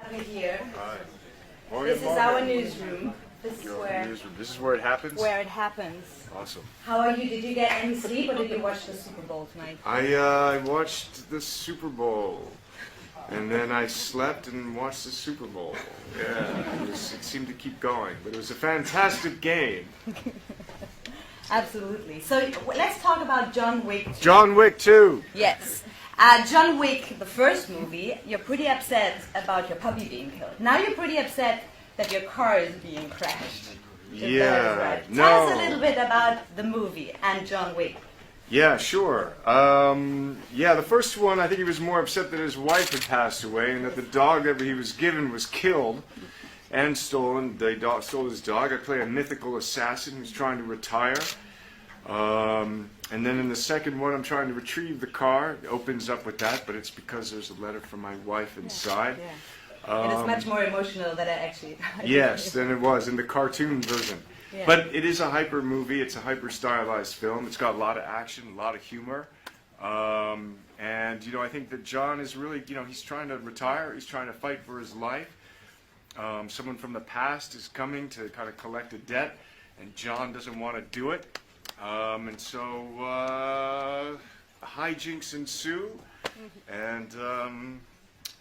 Have it here. Hi. This is our newsroom. This is where it happens? Where it happens. Awesome. How are you? Did you get any sleep or did you watch the Super Bowl tonight? I watched the Super Bowl. And then I slept and watched the Super Bowl. Yeah, it seemed to keep going. But it was a fantastic game. Absolutely. So let's talk about John Wick 2. John Wick 2. Yes. John Wick, the first movie, you're pretty upset about your puppy being killed. Now you're pretty upset that your car is being crashed. Yeah, right. no. Tell us a little bit about the movie and John Wick. Yeah, sure. Yeah, the first one, I think he was more upset that his wife had passed away and that the dog that he was given was killed and stolen. They stole his dog. I play a mythical assassin who's trying to retire. And then in the second one, I'm trying to retrieve the car. It opens up with that, but it's because there's a letter from my wife inside. Yeah. It is much more emotional than I actually... Yes, than it was in the cartoon version. Yeah. But it is a hyper movie. It's a hyper stylized film. It's got a lot of action, a lot of humor. And, you know, I think that John is really, you know, he's trying to retire. He's trying to fight for his life. Someone from the past is coming to kind of collect a debt, and John doesn't want to do it. And so hijinks ensue, and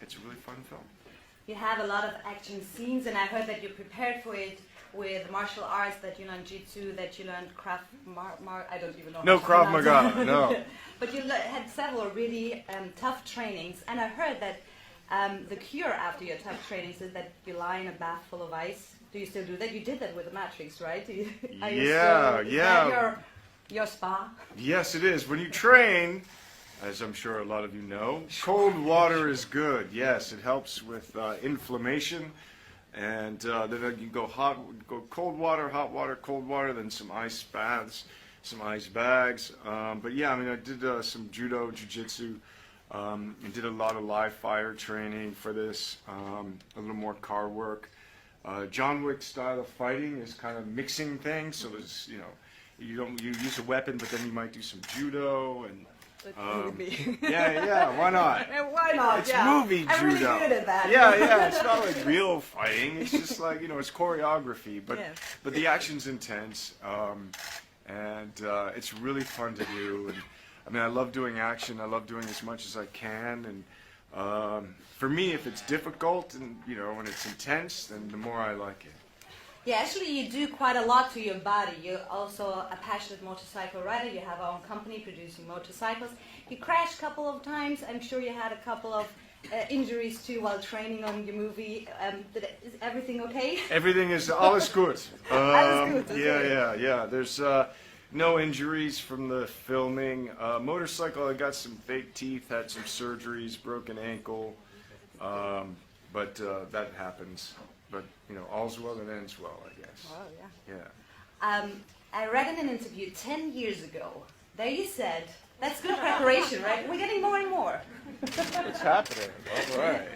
it's a really fun film. You have a lot of action scenes, and I heard that you prepared for it with martial arts, that you learned Jiu-Jitsu, that you learned I don't even know. No Krav Maga, no. But you had several really tough trainings, and I heard that the cure after your tough trainings is that you lie in a bath full of ice. Do you still do that? You did that with the Matrix, right? Yeah. Is that your spa? Yes, it is. When you train, as I'm sure a lot of you know, cold water is good. Yes, it helps with inflammation. And then you go cold water, hot water, cold water, then some ice baths, some ice bags. But yeah, I mean, I did some judo, jiu-jitsu, and did a lot of live fire training for this, a little more car work. John Wick style of fighting is kind of mixing things, so there's, you know, you use a weapon, but then you might do some judo and. Yeah, why not? Why not? It's movie judo. I'm really good at that. Yeah, it's not like real fighting. It's just like, you know, it's choreography, but the action's intense, and it's really fun to do. And I mean, I love doing action. I love doing as much as I can, and for me, if it's difficult and you know, when it's intense, then the more I like it. Yeah, actually you do quite a lot to your body. You're also a passionate motorcycle rider. You have our own company producing motorcycles. You crashed a couple of times. I'm sure you had a couple of injuries too while training on your movie. Is everything okay? Everything is, all is good. All is good. Yeah. There's no injuries from the filming. Motorcycle, I got some fake teeth, had some surgeries, broken ankle, but that happens. But, you know, all's well that ends well, I guess. Oh, yeah. Yeah. I read in an interview 10 years ago, there you said, that's good preparation, right? We're getting more and more. It's happening. All right.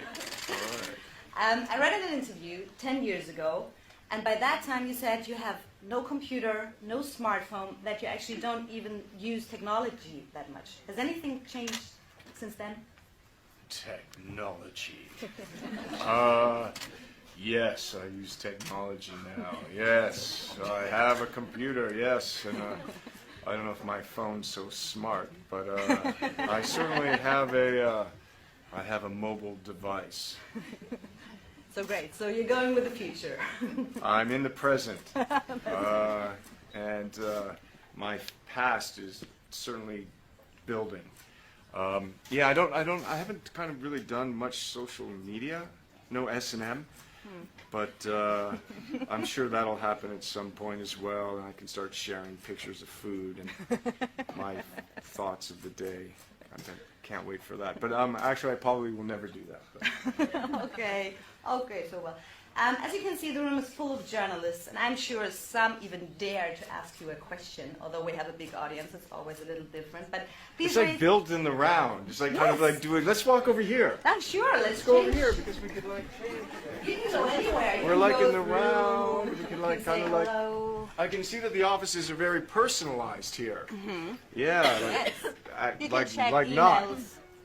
I read in an interview 10 years ago, and by that time you said you have no computer, no smartphone, that you actually don't even use technology that much. Has anything changed since then? Technology. Yes, I use technology now. Yes, I have a computer. Yes, and I don't know if my phone's so smart, but I certainly have a mobile device. So great. So you're going with the future. I'm in the present, and my past is certainly building. Yeah, I haven't kind of really done much social media. No S&M. But I'm sure that'll happen at some point as well, and I can start sharing pictures of food and my thoughts of the day. I can't wait for that. But actually, I probably will never do that. Okay, so well. As you can see, the room is full of journalists, and I'm sure some even dare to ask you a question. Although we have a big audience, it's always a little different. But please, it's like built in the round. It's like kind of like doing. Let's walk over here. Oh, sure. Let's go over here because we could like. You can go anywhere. We're like in the round. We can like kind of like. Hello. I can see that the offices are very personalized here. Yeah, Yes. You can like check like emails. not.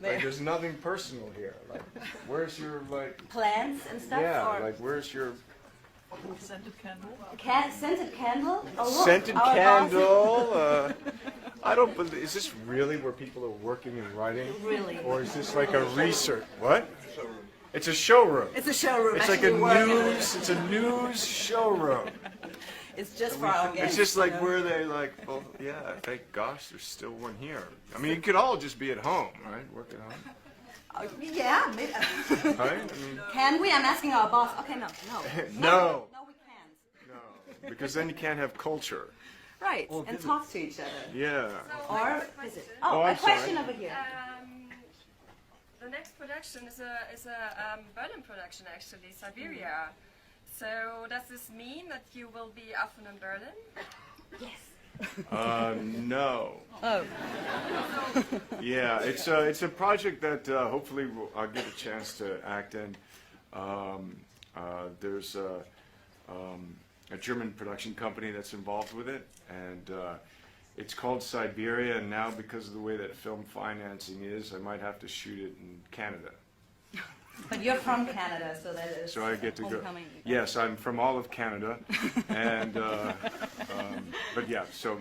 Like, there's nothing personal here. Like, where's your, like... Plants and stuff? Yeah, or like, where's your... Scented candle. Scented candle? Oh, look, Scented our candle? I don't believe... Is this really where people are working and writing? Really? Or is this like a research... What? It's a showroom. It's a showroom. It's like a news... It's a news showroom. It's just for our guests. It's just like where they like, well, yeah, thank gosh there's still one here. I mean, you could all just be at home, right? Work at home. Yeah, maybe. Right? I mean, Can we? I'm asking our boss. Okay, no. no. No, we can't. No, because then you can't have culture. Right, and talk to each other. Yeah. Or visit. Oh, Oh, a I'm question sorry. over here. The next production is a Berlin production, actually, Siberia. So does this mean that you will be often in Berlin? Yes. No. Oh. Yeah, it's a project that hopefully I'll get a chance to act in. There's a German production company that's involved with it, and it's called Siberia. And now, because of the way that film financing is, I might have to shoot it in Canada. But you're from Canada, so that is So I get to go. homecoming. Yes, I'm from all of Canada, and but yeah. So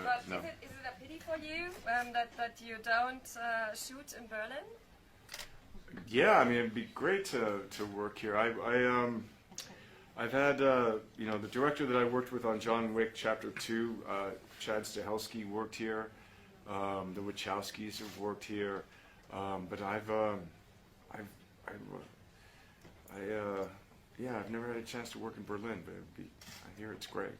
But no. is it a pity for you that you don't shoot in Berlin? Yeah, I mean it'd be great to work here. I've had you know, the director that I worked with on John Wick Chapter 2, Chad Stahelski, worked here. The Wachowskis have worked here, but yeah, I've never had a chance to work in Berlin, but I hear it's great.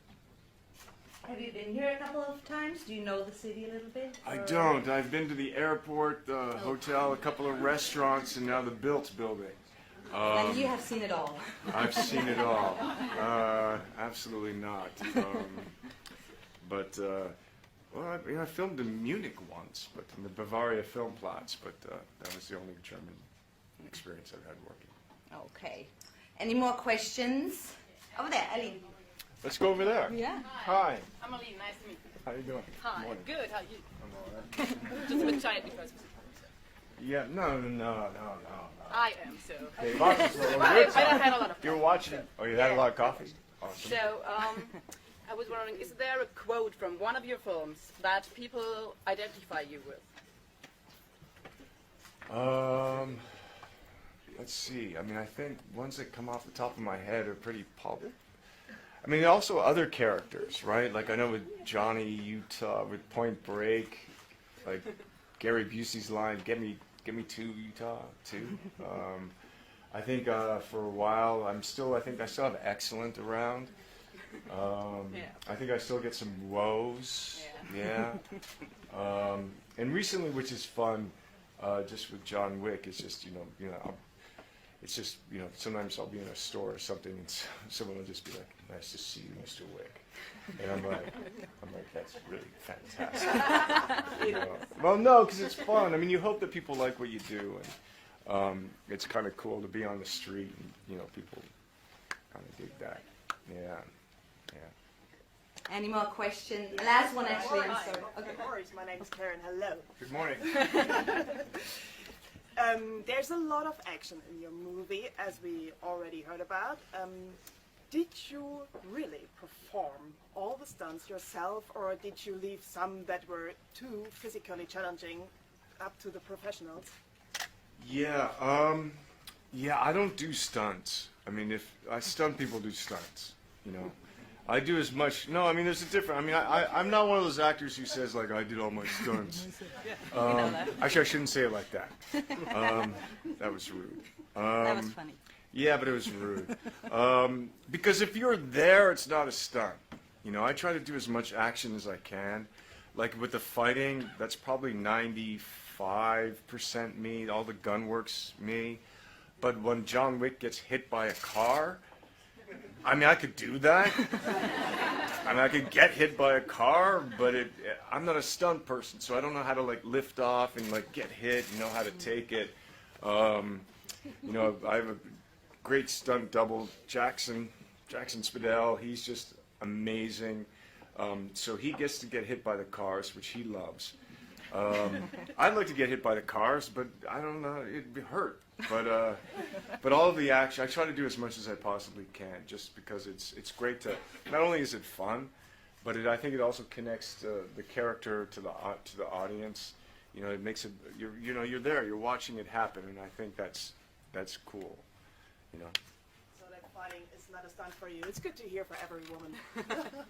Have you been here a couple of times? Do you know the city a little bit? I or- don't. I've been to the airport, the hotel, a couple of restaurants, and now the Biltz building. And you have seen it all. I've seen it all. Absolutely not. But well, I filmed in Munich once, but in the Bavaria Filmplatz. But that was the only German experience I've had working. Okay. Any more questions? Over there, Aline. Let's go over there. Yeah. Hi. I'm Aline, nice to meet you. How you doing? Hi, Morning. good, how are you? I'm all right. Just a bit tired because Yeah. No. I am, so. Okay, boxes are I good. had a lot of You're watching. Oh, you had a lot of coffee. Awesome. So, I was wondering, is there a quote from one of your films that people identify you with? Let's see. I mean, I think ones that come off the top of my head are pretty public. I mean, also other characters, right? Like I know with Johnny Utah, with Point Break, like Gary Busey's line, "Get me to Utah too." I think for a while, I still have Excellent around. I think I still get some woes. Yeah. And recently, which is fun, just with John Wick, it's just it's just sometimes I'll be in a store or something, and someone will just be like, "Nice to see you, Mr. Wick," and I'm like, "That's really fantastic." Well, no, because it's fun. I mean, you hope that people like what you do, and it's kind of cool to be on the street, and people kind of dig that. Yeah. Any more questions? Last one, actually. I'm sorry. Okay. No worries, my name's Karen. Hello. Good morning. There's a lot of action in your movie, as we already heard about. Did you really perform all the stunts yourself, or did you leave some that were too physically challenging up to the professionals? Yeah. I don't do stunts. I mean, if stunt people do stunts, I do as much. No, I mean, there's a difference. I mean, I'm not one of those actors who says, like, I did all my stunts. Actually, I shouldn't say it like that. That was rude. That was funny. Yeah, but it was rude. Because if you're there, it's not a stunt. I try to do as much action as I can. Like with the fighting, that's probably 95% me. All the gun work's me. But when John Wick gets hit by a car, I mean, I could do that. I mean, I could get hit by a car, but I'm not a stunt person, so I don't know how to lift off and get hit and know how to take it. I have a great stunt double, Jackson Spadell. He's just amazing. So he gets to get hit by the cars, which he loves. I'd like to get hit by the cars, but I don't know, it'd be hurt. But all of the action, I try to do as much as I possibly can, just because it's great to. Not only is it fun, but I think it also connects the character to the audience. You know, it makes it. You're there, you're watching it happen, and I think that's cool. You know. So that fighting is not a stunt for you. It's good to hear for every woman.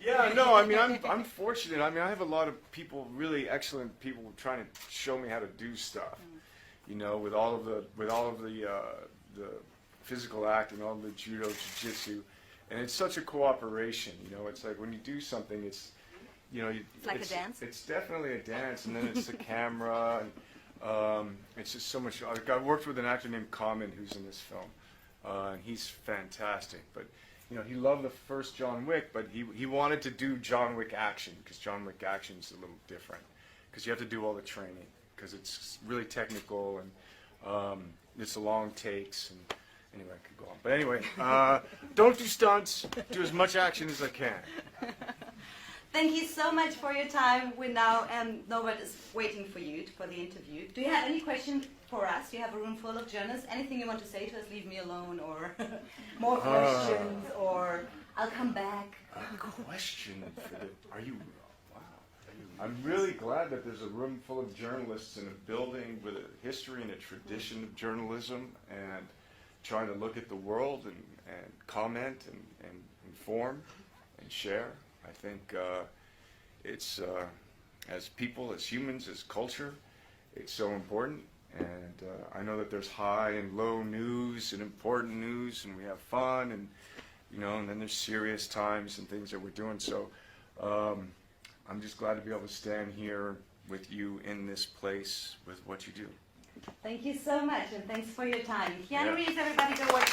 Yeah, no, I mean, I'm fortunate. I mean, I have a lot of people, really excellent people, trying to show me how to do stuff. You know, with all of the physical acting, all the judo, jiu-jitsu, and it's such a cooperation. You know, it's like when you do something, it's, you know, It's like a dance? It's definitely a dance, and then it's the camera, and it's just so much. I worked with an actor named Common who's in this film, and he's fantastic. But you know, he loved the first John Wick, but he wanted to do John Wick action, because John Wick action is a little different, because you have to do all the training, because it's really technical, and it's long takes, and anyway, I could go on. But anyway, don't do stunts, do as much action as I can. Thank you so much for your time. We now, Norbert is waiting for you for the interview. Do you have any questions for us? You have a room full of journalists. Anything you want to say to us? Leave me alone, or more questions, or I'll come back. A question for are you? Wow. I'm really glad that there's a room full of journalists in a building with a history and a tradition of journalism, and trying to look at the world and comment and inform and share. I think it's, as people, as humans, as culture, it's so important. And I know that there's high and low news and important news, and we have fun, and you know, and then there's serious times and things that we're doing. So I'm just glad to be able to stand here with you in this place with what you do. Thank you so much, and thanks for your time. Keanu Yeah. Reeves, everybody go watch.